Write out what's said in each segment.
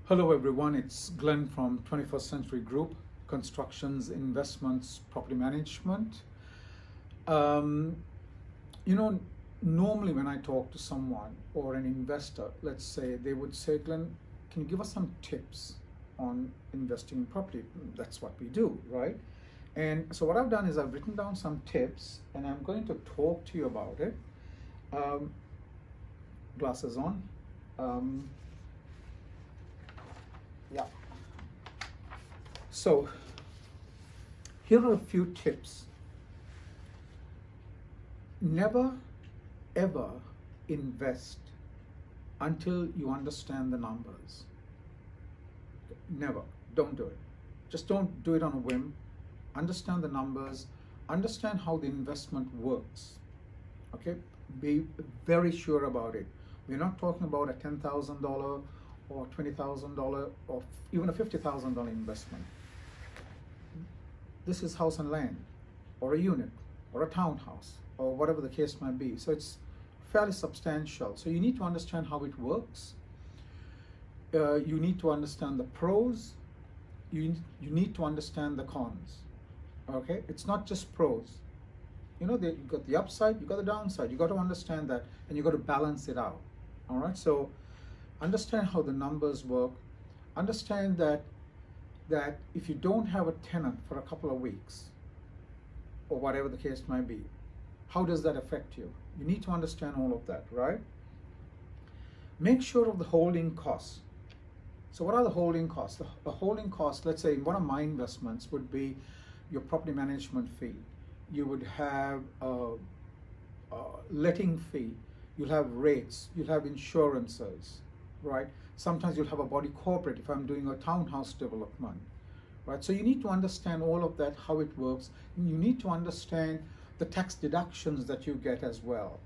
Hello everyone, it's Glen from 21st Century Group, Constructions, Investments, Property Management. Um, Normally when I talk to someone or an investor, let's say, they would say, Glen, can you give us some tips on investing in property? That's what we do, right? And so what I've done is I've written down some tips and I'm going to talk to you about it. Glasses on. Yeah. So here are a few tips. Never ever invest until you understand the numbers. Never. Don't do it. Just don't do it on a whim. Understand the numbers. Understand how the investment works. Okay? Be very sure about it. We're not talking about a $10,000 or $20,000 or even a $50,000 investment. This is house and land, or a unit, or a townhouse, or whatever the case might be. So it's fairly substantial. So you need to understand how it works. You need to understand the pros. You need to understand the cons. Okay, it's not just pros. You've got the upside, you've got the downside. You got to understand that, and you got to balance it out. All right, so understand how the numbers work. Understand that if you don't have a tenant for a couple of weeks, or whatever the case might be, how does that affect you? You need to understand all of that, right? Make sure of the holding costs. So what are the holding costs? The holding costs, let's say one of my investments would be your property management fee. You would have a letting fee. You'll have rates. You'll have insurances, right? Sometimes you'll have a body corporate if I'm doing a townhouse development, right? So you need to understand all of that, how it works. You need to understand the tax deductions that you get as well,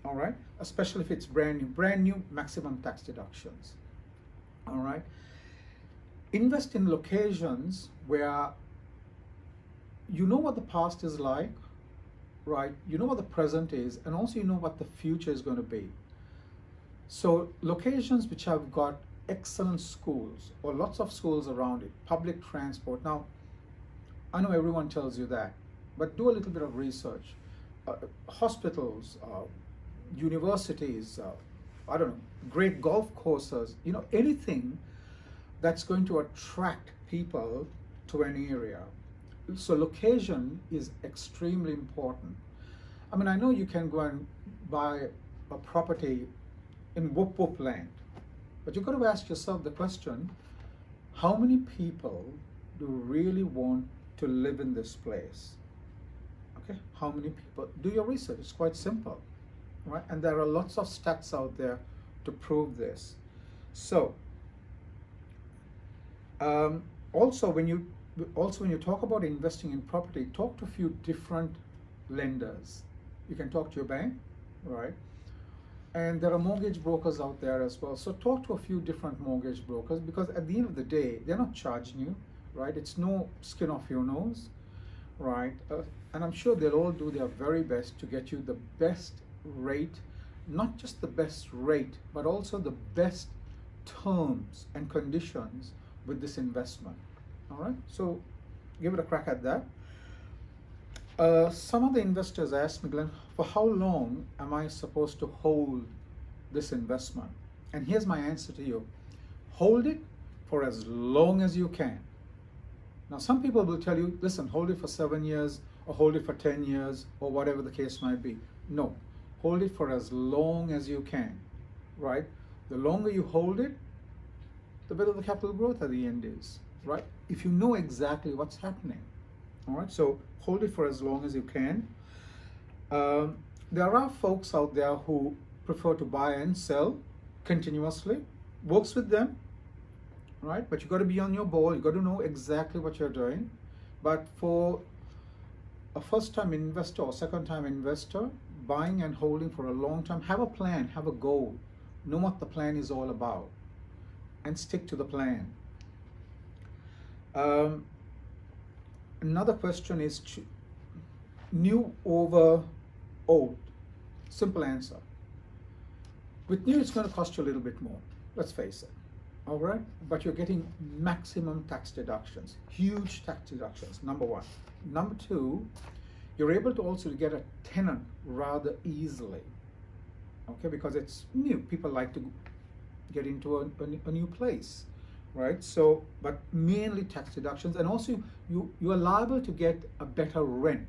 all right? Especially if it's brand new maximum tax deductions, all right? Invest in locations where you know what the past is like, right? You know what the present is, and also you know what the future is going to be. So locations which have got excellent schools or lots of schools around it, public transport. Now, I know everyone tells you that, but do a little bit of research. Hospitals, universities, I don't know, great golf courses, anything that's going to attract people to an area. So location is extremely important. I mean, I know you can go and buy a property in whoop whoop land, but you've got to ask yourself the question, how many people do really want to live in this place? Okay, how many people? Do your research. It's quite simple, right? And there are lots of stats out there to prove this. So also when you talk about investing in property, talk to a few different lenders. You can talk to your bank, right? And there are mortgage brokers out there as well. So talk to a few different mortgage brokers, because at the end of the day, they're not charging you, right? It's no skin off your nose, right? And I'm sure they'll all do their very best to get you the best rate, not just the best rate, but also the best terms and conditions with this investment. All right, so give it a crack at that. Some of the investors asked me, Glenn, for how long am I supposed to hold this investment? And here's my answer to you. Hold it for as long as you can. Now, some people will tell you, listen, hold it for 7 years or hold it for 10 years or whatever the case might be. No, hold it for as long as you can, right? The longer you hold it, the better the capital growth at the end is, right? If you know exactly what's happening. All right, so hold it for as long as you can. There are folks out there who prefer to buy and sell continuously. Works with them, right? But you got to be on your ball. You got to know exactly what you're doing. But for a first-time investor or second-time investor, buying and holding for a long time, have a plan, have a goal, know what the plan is all about, and stick to the plan. Another question is new over old. Simple answer. With new, it's going to cost you a little bit more. Let's face it. all right? But you're getting maximum tax deductions, huge tax deductions, number one. Number two, you're able to also get a tenant rather easily, okay? Because it's new. People like to get into a new place, right? So, but mainly tax deductions, and also you are liable to get a better rent.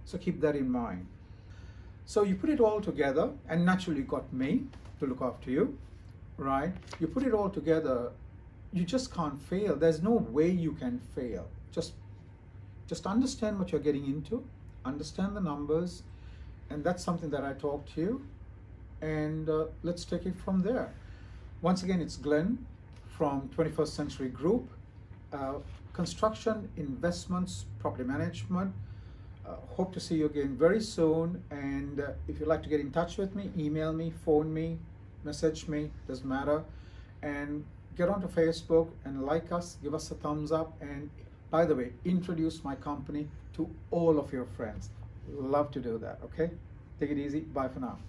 So keep that in mind. So you put it all together, and naturally you got me to look after you, right? You put it all together, you just can't fail. There's no way you can fail. Just understand what you're getting into, understand the numbers, and that's something that I talk to you, and let's take it from there. Once again, it's Glen from 21st Century Group, construction, investments, property management. Hope to see you again very soon, and if you'd like to get in touch with me, email me, phone me, message me, doesn't matter, and get onto Facebook and like us, give us a thumbs up, and by the way, introduce my company to all of your friends. Love to do that, okay? Take it easy. Bye for now.